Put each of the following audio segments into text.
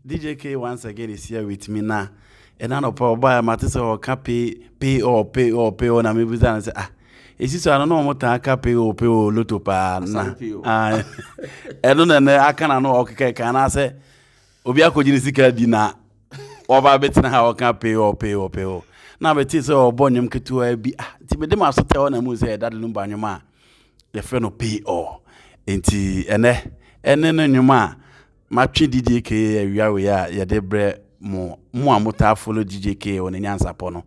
Djka once again is here with me now. And I know probably Matisa or pay or na maybe and say is this I don't know what I can pay or luto pa na. I don't know I can know okay can I say Obia ko jinisika dina oba betina ha o can pay or na betisa o bonyum ketua bi ti me dem aso tell na mu say that Lumba nyuma the friend no pay or enti ene no nyuma matwe Djka awia we ya de bre mo amuta follow Djka on nyansa po no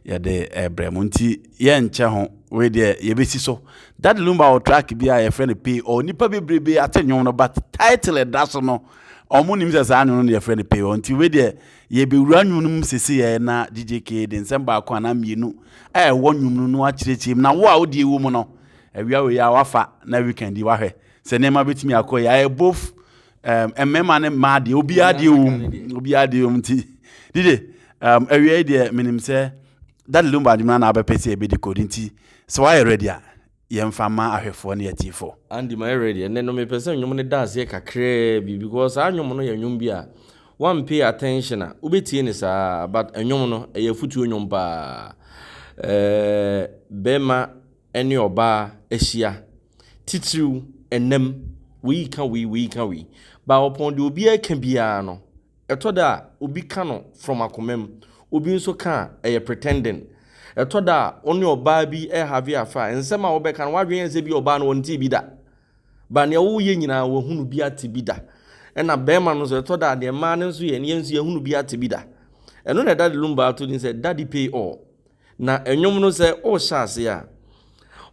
ya de bre mo nti ye nche ho we de ye besi so that Lumba o track bia ye friend pay or nipa bebrebe atenyon no but title da so no omo nim se sa anyo no ye friend pay or nti we de ye be wura nwunum sese ye na Djka de nsemba akwa na mienu wo nwum no akirechim na wo a wo de ewu mu no awia we ya wafa na weekend wa hwe se nema betimi akoya both mema ne ma de obi ade nti dide awia de minim se that Lumba adwuma na abepese e be de code nti so why ready a ye mfa ma ahwefo na yatifo and my ready and no me person nwom ne dance ye kakra bi because anwom no ye nwom bi a one pay attention a ubetie ne sa but nwom no ye futu nwom ba bema ene oba ehia titiriu enem we can ba upon the obi aka bia no etoda obi ka no from akomem obi nso ka pretending etoda oni oba bi have afa nsema wo be kan wadwen nse bi oba no wonti bi da ba ne wo ye nyina wo hunu bi ate bi da na bema no so etoda de ma ne nso ye ne nso ye hunu bi ate bi da eno na daddy Lumba to ni say daddy pay all na enwom no say o hyase a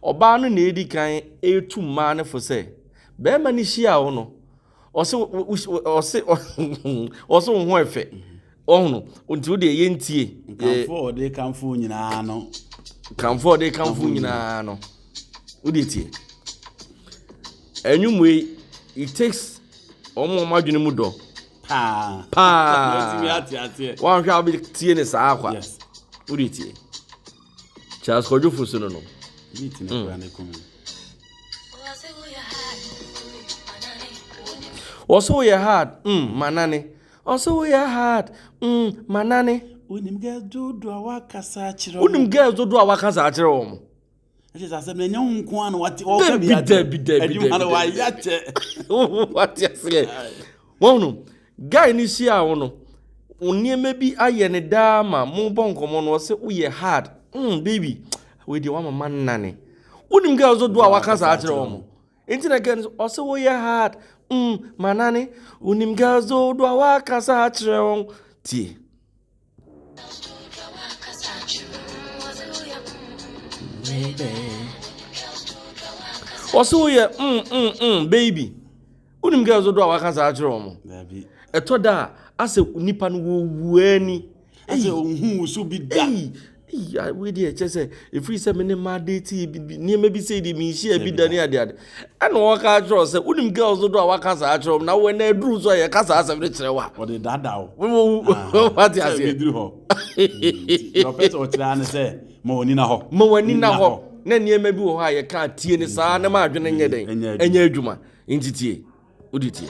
oba no na edi kan etu ma ne fo say bema ni hia wo no ose ho efe ohunu nti wo de ye ntie kamfo nyina no kamfo nyina no wo de tie enwumwe it takes omo madwene mu do pa wan hwa bi tie ne saa kwa wo de tie Charles Kojufu so no meet ne kwa ne komu also your heart manane also your heart manane unim girls do awakasa achiro omo it is na nyam nko an what all can be adwuma wa yache what you say wonu guy ni sia wo no oniema bi aye ne da ma mo bonkomo no se wo your heart baby we dey wa mama nane unim girls do awakasa achiro omo internet girls also wo your heart manane unim girls do awakasa achiro ti also ye baby unim girls do awakasa achiro omo baby etoda ase nipa no wo ani ase ohun so bi da we dey say if we say me ma date ni me bi say di mi share bi da ni ade ana wo ka achiro say unim girls do awakasa achiro na we na eduru so ye kasa asem ne kire wa o de dada o what you say eduru ho no pet o tira ne say ma woni na ho na niema bi wo ha ye ka tie ne saa na ma adwene nye den enya adwuma ntitie oditie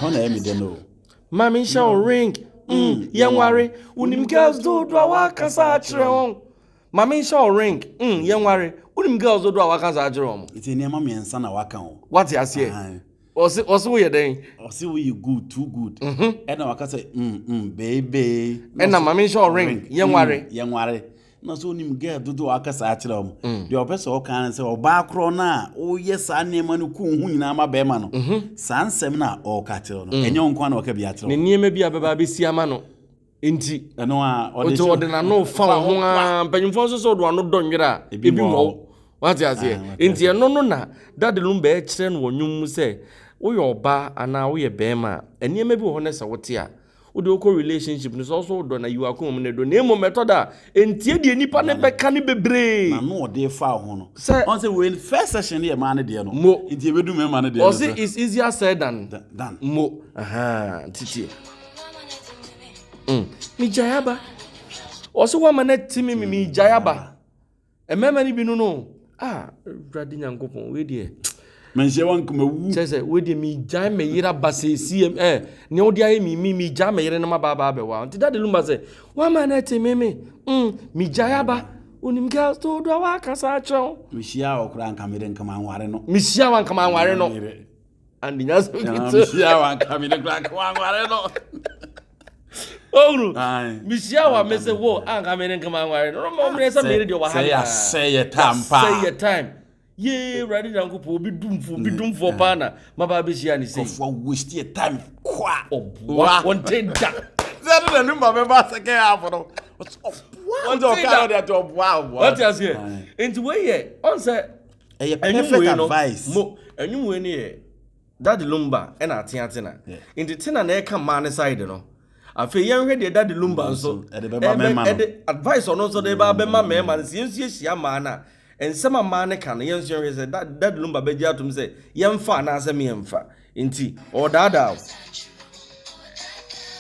ho na emi de no mami shall ring yanware unim girls do awakasa achire won mami shall ring yanware unim girls do awakasa achire won iti niema miensa na waka ho what you say also we den also we good too good na waka say baby na mami shall ring yanware na so unim girl do awakasa achire won de opese o kan say oba akro na o yesa niema no ku hu nyina ma be ma no sansem na o ka chire no enyo nko na o ka bi achire ne niema bi ababa be si ama no enti eno a o de na no fa ho a panyimfo so do ano donwira ebi wo what you say enti eno no na daddy Lumba e kire no wonwum say wo ye oba ana wo ye bema eniema bi wo na se wote a wo de ko relationship no so do na you akom ne do na emo metoda entie de nipa ne beka ne bebre na no de fa ho no on say we first session here man de no entie bedu me man de no say it's easier said than mo titi mi jayaba also wa man timi mi jayaba emema ni bi no bradi nyankopon we de Menshia wan kuma wu. Say we dey me jam me yira base CM ne odi aye me jam me yire na ma ba be wa. Nti Daddy Lumba say, "Wa man na te me me jaya ba." Unim girls to do wa kasa chon. Mishia okura nka me den kama anware no. Mishia wan kama anware no. And the nyas Mishia wan kama me den kama anware no. Oh, Mishia wa me say wo anka me den kama anware no. No me say me dey wa ha. Say your time pa. Say your time. Ye ready dan ko po bi dum for pa na ma ba be shia ni say. For waste your time kwa. One take that. That the number me ba say get half no. What do you that job? Wow. What you say? Into way here, on say a perfect advice. Mo, and you win here. Daddy Lumba, and our Tiana. Into Tina and Eka man side, you know. I feel young ready, Daddy Lumba, so advice on also the Baba man, and since ya mana, and some man can, young said that Daddy Lumba beja to me say, young fan as a me and fa, inti, or dada.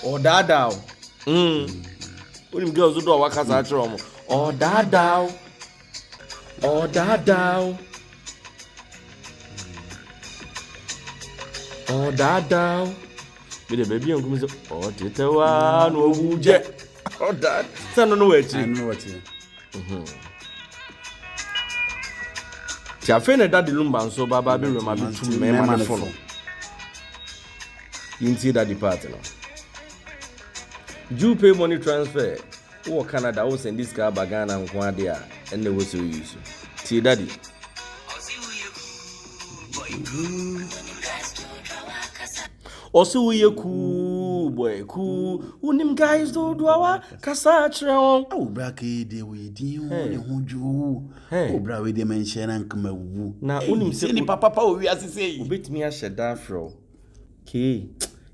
Or dada. When girls do our casa at home, or dada, or dada, or dada. With the baby, and comes, or Tita, no Wooow, or that. Son, no way. I know what you. Tiafene Daddy Lumba, so Baba be remember to me, man, phone. You see that department. You pay money transfer. Or Canada was in this car bagana and Quadia, and they was use. See, Daddy. Also, we a cool boy, cool. Unim guys do our Cassatra. Oh, Bracky, dear, we deal, who you. Oh, Brawy, the mention and come a woo. Now, Unim say, Papa, we as say, bit me a shadafro. Key.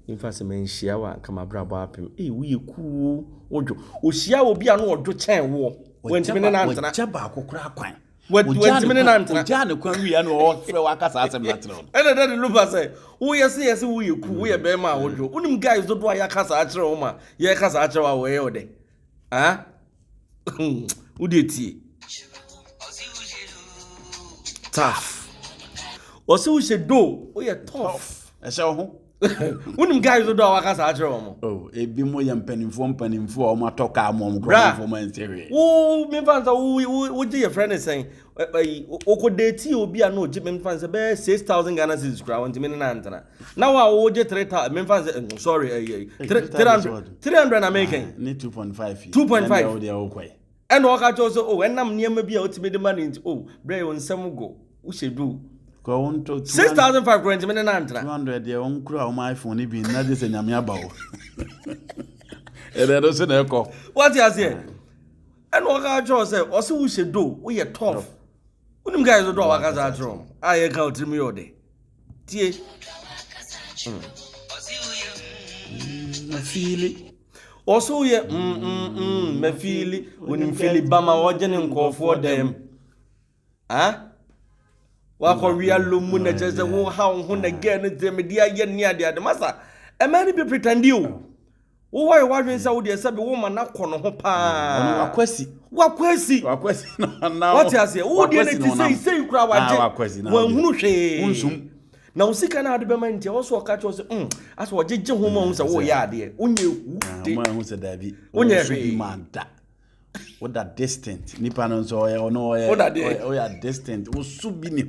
In fact, men shiawa come a brabo up him. We cool. Ojo. Oshia will be an old chain war. When to an answer, Jabako crack. When to an answer, Jan, we are no Wakas as a matter. And then Lumba say, "Oh, yes, we cool. We are Bema Ojo. Unim guys don't why Casa at Roma. Ye Casa at our way or day. Ah? Who did he? Tough. Or so we should do. We are tough. I shall. Unim guys do our casa at Roma. Oh, a be more young penny for my talk, mom, for my interior. Oh, me fans are what your friend is saying. Oko date will be a no Jim fans about 6,000 Ghana is crown to Minantana. Now I will get 3,000 men fans. Sorry, 300 I'm making. Need 2.5. 2.5. And walk out also. Oh, and I'm near maybe out to me the money. Oh, Bray on some go. We should do. Go on to 6,500 Minantana. 200 your own crown, my phone, even not this in Yamiabo. And then also an echo. What you say? And walk out yourself. Also, we should do. We are tough. Unim guys do our casa at Rome. I account to me all day. Tea. I feel it. Also, yeah, me feel it. Unim feel it, Bama, watching and call for them. Ah? What for real Lumuna just a woo how when again it's the media near the massa. A man be pretend you. Oh, why watching Saudi as a woman not corner hopa? What question? What you say? Who didn't say you cry? When who say? Now, see, can I have the man also catch us? As what did you home say? Oh, yeah, dear. Who said that? When you man that. What that distant? Nippon or no, or distant. Was so be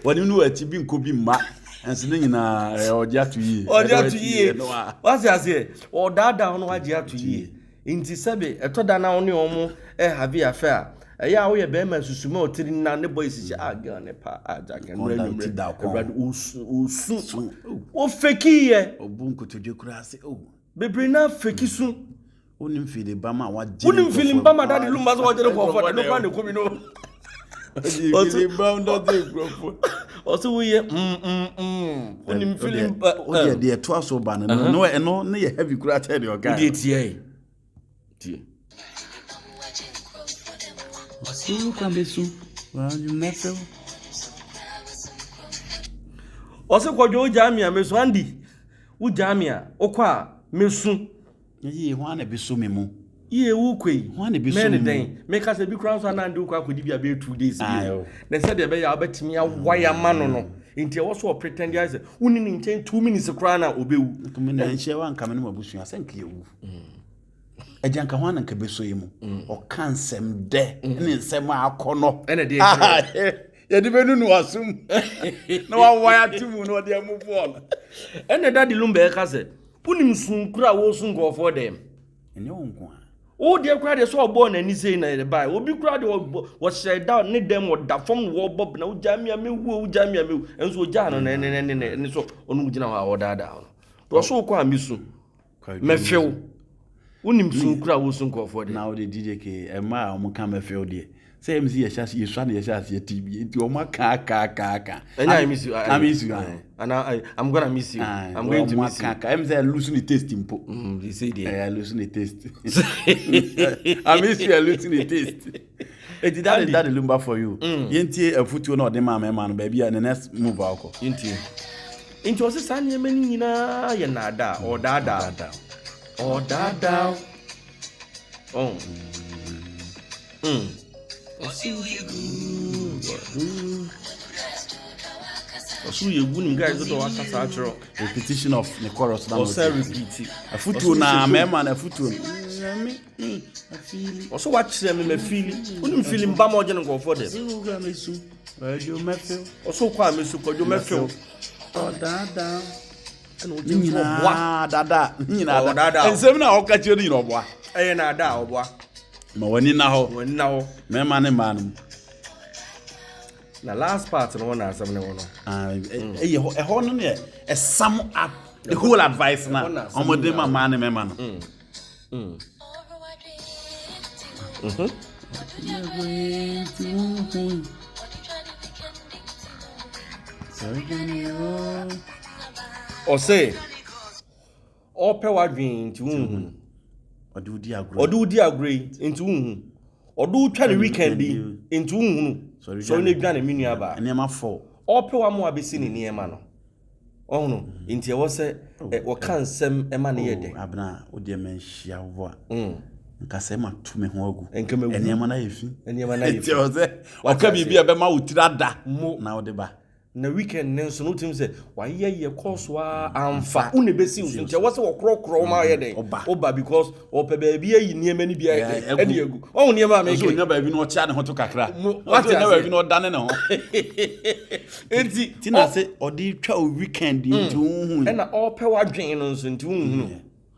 when you know a chipping could be mad. And sitting in or just to ye. Or just to ye. What's I say? Or that down what you have to ye. In Tisabe, a Todana only almost a heavy affair. A ya we a bear sumo telling none the boys is a gun a pa, Jack and read that. Oh, fakey, oh, bunko to your grassy. Oh, be bring up fakey soon. Wouldn't feel the Bama what wouldn't feel in Bama Daddy Lumba's water for no one coming over. Also, we when him feeling oh, dear, 12 so banner. No, and no, near heavy crack your guy. Dear. You can be soon. Well, you never. Also, called your Jamia, Miss Wandy. Who Jamia, Oqua, Miss Soon. Ye want to be so memo. Ye ukwe. One be so many thing. Make us a big crown and do quite could be about 2 days. They said they be about me a wire man no. Into also pretend I said, wouldn't intend 2 minutes a crown will be. And share one coming over bush. I thank you. A Djka one and Cabeso or can sem de and in semi corner and a day. You didn't know assume. No one wired to know they move on. And the daddy Lumba has put him soon crowd will soon go for them. And your own one. Oh, dear crowd is so born and he's in the buy. Will be crowd was said down, need them or that from war bob no jammy me woo jammy me and so Jan and so on or that down. Was so quite missing. Me feel. Unim soon crowd will soon go for them. Now the Djka a mile come a field dear. Same see a chassis, you son, your chassis, TV, into your car. And I miss you. I miss you. And I'm gonna miss you. I'm going to miss you. I'm there losing the tasting. You say, dear, losing the taste. I miss you, losing the taste. It did that Lumba for you. Yenti a foot you know the man, baby, and the next move alcohol. Into a son, you mean, Yanada or Dada or Dada. Oh. So you wouldn't guys go to repetition of the chorus. Or say repeat. A foot na man a foot. Also watch them in the feeling. Wouldn't feel him bam or go for them. You may feel. Also quite miss you may feel. Oh dada. Dada. And seven I'll catch you in your boy. I ain't a da or what. Ma when now man the last part no one has something one a horn a sum up the whole advice now on my dema man or say all power dream to or do agree into or do try the weekend be into so you need a mini about and near 4 all power more be seen in near man. Oh no, into what say or can some a man here. Abna, would dear men share what? Casema to me hogu and come and near my if and near my or can be a bema with that now the bar. Na weekend nso no tim say why ye course wa amfa une besi nso what's wo krokro ma ye den oba because ope ba bia yi niema ni bia e de egu o niema me so nya ba bi no chia ne ho to kakra what nya ba bi no dane ne ho enti tina say odi twa weekend nti hu e na ope wa dwen no nso nti hu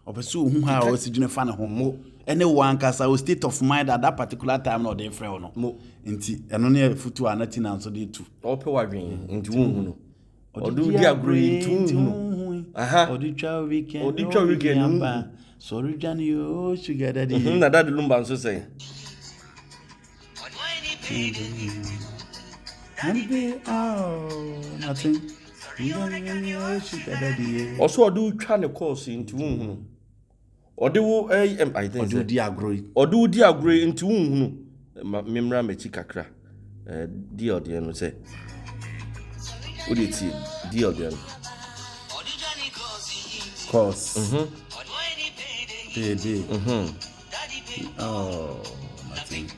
ope so hu ha o si dwene fa ne ho mo any one kasa o state of mind at that particular time no dey frɛ no mo nti eno ne futu anati na so dey tu ope wa dwen nti hu no odu di agree nti hu no aha odi twa weekend amba sorry jan you sugar daddy na daddy Lumba nso say nothing also odu twa ne course nti hu no Odu I think Odu di agree into hu memra mechi kakra deal de no say oditi deal de no course oh nothing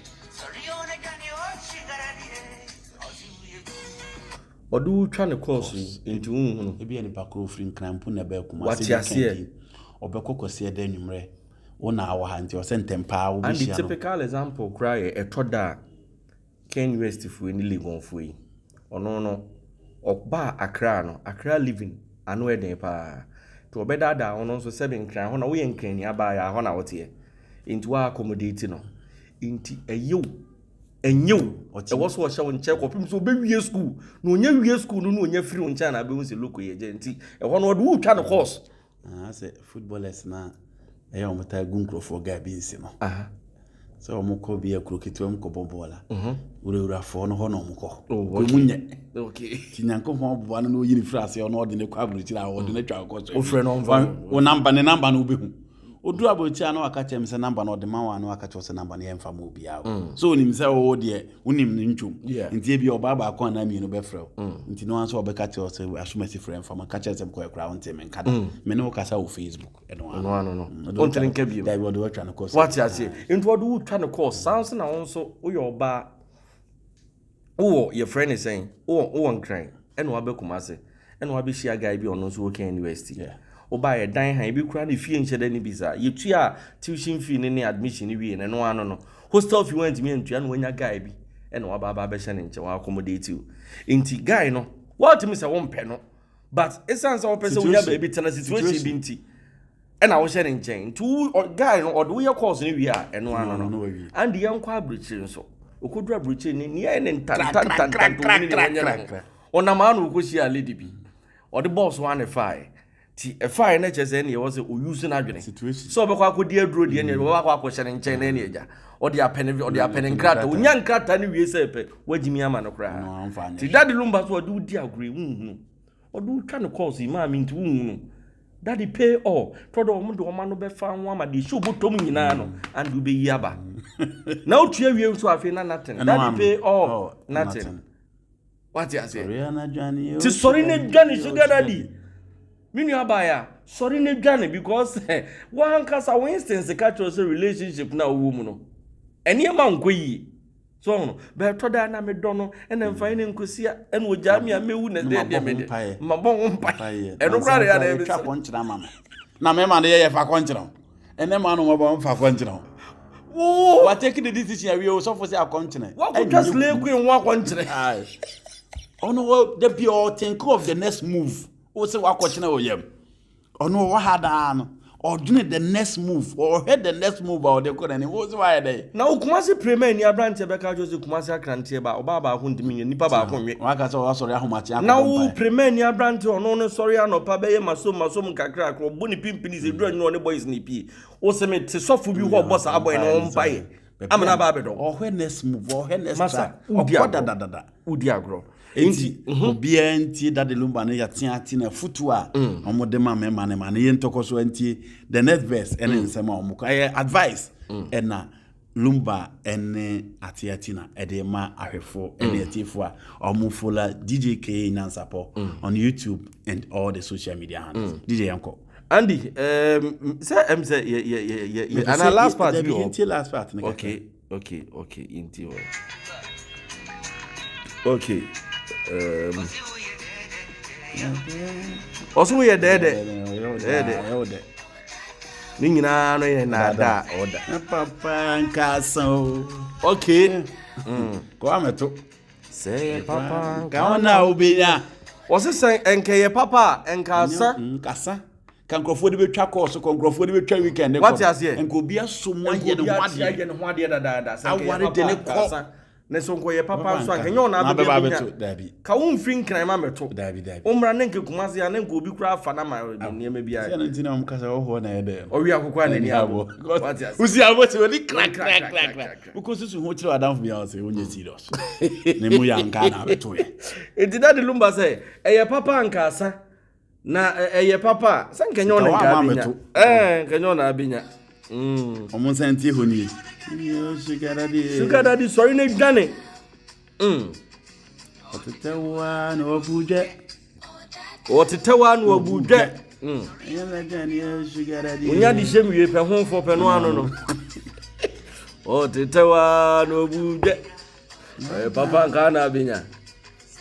Odu twa ne course into hu e bia ni pakro free cramp na be kuma what you see obekokose eda nwumre wona awa ha nti o sentempa wo bi and hia the typical example cry e toda Ken University fu ni legon fu yi ono oba Accra living anu eden pa to obedada ono so 7 kran ho na wo ye nkran ni aba ya ho na wote into accommodate no inti enyew e wo so hye won che kopim so be wie school no onya wie school no onya free won cha na be won se loko ye je nti e ho no wo twa no course say footballers na e o mata gunkrofo ga bi nsi no so mo ko bi akroketu mo ko bobola ura fo no ho no mo ko munye okay tinyanko ho bo no yiri frase no de ne kwabru tira o de ne twa ko so o frɛ no o number ne number no obehu odu abotia na waka chem se number no de ma wa na waka cho se number na yemfa mo bia so onim se o de unim ne ntwom nti e bi oba ba akon na mi no be frɛ nti no anso obeka cho se asumasi frɛ mfa ma ka che se ko ekra wonte men kada me no kasa o Facebook no onte nka bi da we do twa no course what you say into do twa no course sounds na wonso wo ye oba wo your friend is saying wo nkran eno abekuma se eno abehia guy bi ono so working university oba ye dan han bi kura na fie nhyeda ni bisa yetu a tuition fee ne admission ni wie ne no ano no hostel fee went me ntua na wanya guy bi eno aba behia ne nche wa accommodate you inti guy no what me say won pe no but essence of person we have a tena situation bi nti ena wo hye ne nchen tu guy no odo ye course ni wie a eno ano no and ye nkwa abrechi nso okodu abrechi ni ye ne tan ona ma no okoshi a lady bi odi boss one fire ti e fire na chese ne wo se o use na adwene so be kwa akodi aduro de ne wo kwa akwo hye ne nchen na ne eja odi apene nkrata onya nkrata ne wie se pe wagimi ama no kra ti daddy Lumba so odi udi agree odu twa ne course ma mi nti wunu daddy pay all todo o do ma no be fa ho ama de show botom nyina no and do be yaba na otua wie so afi na nothing daddy pay all nothing what you say ti sorry ne dwane sugar daddy minu abaya sorry ne dwane because one kasa for instance catch us relationship na wo mu no eni ma nkoyi so no be to da na me do no ena mfa ne nkosia ena ojami a mewu na de me mabon mpa eno kra ya na twa konchira mama na me ma de ye fa konchira ene ma no mabon fa konchira wo wa take the decision we so for say konchira what could just lay queen wa konchira ono the be all think of the next move o say wa konchira oyem ono wa hada no or doing the next move or head the next move or the could any was why they now kumasi premier ni abrante be ka jose kumasi akrante ba oba ba ho ndimi nipa ba ho nwe waka so sorry ahomachi akọ now premier ni abrante ono no sorry anopa be ye masom kakra akọ bo ni pimpini ze dura nyo ne boys ni pi o se me te sofu bi ho boss aboy no mbaye amana ba be do or head next move or head next track udi agro enti obia enti daddy Lumba ne yati na futu a omode ma me mane mane ye ntokoso enti the next verse ene nsema omko advice ena Lumba ene atiati na ede ma ahwefo ene atifo a omufola Djka Nyansapo on YouTube and all the social media handles DJ Yanko Andy say and the last part be until last part okay into okay also we there ni nyina no ye na da order papa nkaso okay ko ameto say papa nka na obinya wose say enke ye papa nkasa kan krofo de betwa course kon krofo de betwa weekend what you say enko bia so mo ye ne hwade da say aware de ne ko ne so nko ye papa so anke nyo na dabi ka wo mfin kran ma meto dabi umra ne nke kumase ya ne nko obi kura afa na ma niam bia se na ntina am kasa wo ho na ye de o wi akokwa na ni abo what you say usi abo se oni crack because su ho chiro adam bia se onye serious ne mu ya nka na beto ye enti daddy Lumba say eye papa nkasa na eye papa se nke nyo na nka binya nke nyo na binya omo senti honi sugar daddy sorry ne dwane otetewa no obuje yana dwane sugar daddy unya di shemwie pe ho fo pe no ano no otetewa no obuje papa nka na binya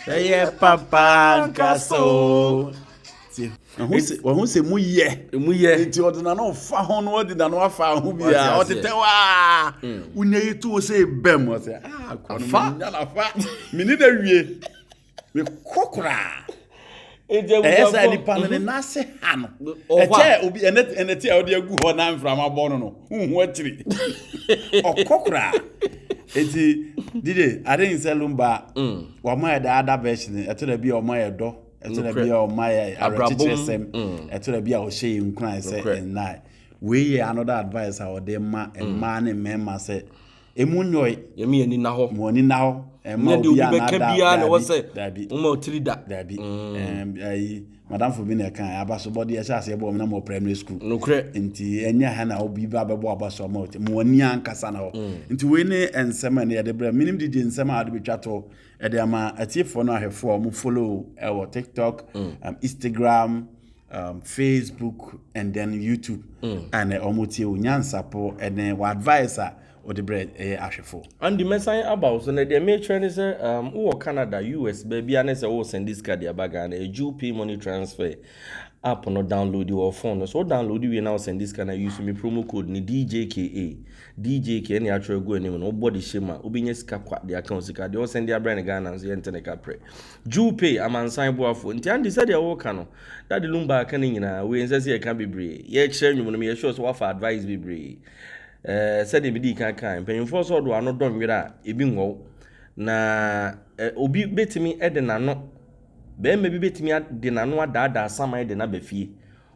eye papa nkaso who say mu ye nti odina no fa ho no odina no afa ho bia otetewa unye yitu say bem o say fa na fa mini da wie me kokora esa ni panene na se ha no obi eneti a odi agu ho na mframa bo no hu atiri okokora eti dide I didn't say Lumba wa ma da other version eto bi o ma ye do eto bi o ma ye arachesem eto bi a o hye nkran say na we another advice how they ma ne memma say emunyoy yemi ani na ho mo ni na ho ma obi beka bia na wo say uma otiri da dabi madam for being a kind abaso body as I say na more primary school no cre nti enya ha na obi ba bebo abaso mo mo ani ankasa na ho nti we ne ensema na de bra minim DJ nsema ade betwa to e de ama atiefo no ahefo mo follow TikTok Instagram Facebook and then YouTube and omotie onyansapo and wa advisor or the bread ahefo and the message about so na dey make sure ni say who Canada US baby and say who send this card ya baga na Djka money transfer app no download your phone so download we now send this kind of use me promo code ni Djka ni actually go anim no body shema obinya sika kwa the account sika dey send their brand Ghana so enter ka pre Djka amansan boafo nti and say dey work no that the Lumba kan nyina we nse say e kan bebre ye share nwum no me sure so what advice bebre said the bidi kan mpanyimfo so do ano don nwira ebi nwo na obi betimi ede nano be me bi betimi ade nano adaada saman de na bafie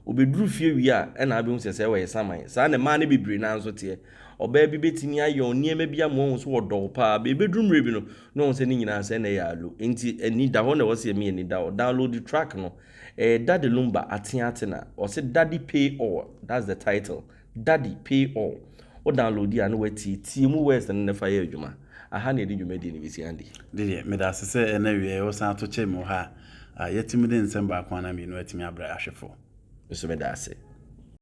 obeduru fie wi a na abem sese we saman sa na ma ne bibire na nso te oba bi betimi ayo niema bi amo so wodo pa be bedrum rebi no no se ni nyina se na ya alo enti ani da ho na wo se me ni da download the track no Daddy Lumba atiatina or say Daddy Pay All, that's the title. Daddy Pay All. O download ya no weti timu west and never fire juma. Aha na edi juma di ni bisi andi. Didi me da sese na wie o san to che mo ha. Yetimi de nsem ba kwa na mi no etimi abra ahwefo. So me da se.